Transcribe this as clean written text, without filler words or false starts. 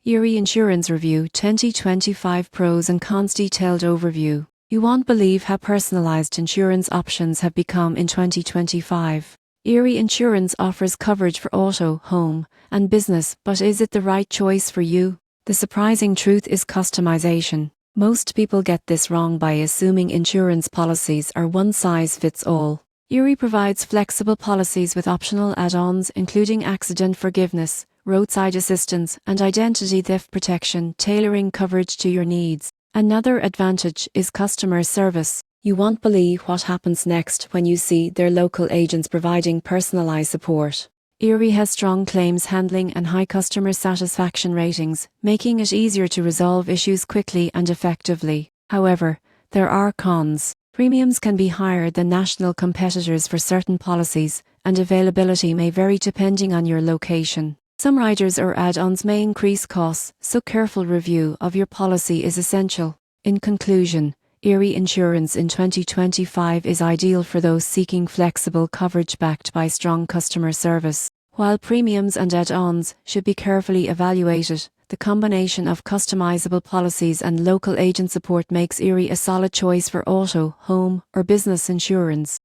Erie Insurance Review 2025 Pros and Cons Detailed Overview. You won't believe how personalized insurance options have become in 2025. Erie Insurance offers coverage for auto, home, and business, but is it the right choice for you? The surprising truth is customization. Most people get this wrong by assuming insurance policies are one size fits all. Erie provides flexible policies with optional add-ons including accident forgiveness, roadside assistance, and identity theft protection, tailoring coverage to your needs. Another advantage is customer service. You won't believe what happens next when you see their local agents providing personalized support. Erie has strong claims handling and high customer satisfaction ratings, making it easier to resolve issues quickly and effectively. However, there are cons. Premiums can be higher than national competitors for certain policies, and availability may vary depending on your location. Some riders or add-ons may increase costs, so careful review of your policy is essential. In conclusion, Erie Insurance in 2025 is ideal for those seeking flexible coverage backed by strong customer service. While premiums and add-ons should be carefully evaluated, the combination of customizable policies and local agent support makes Erie a solid choice for auto, home, or business insurance.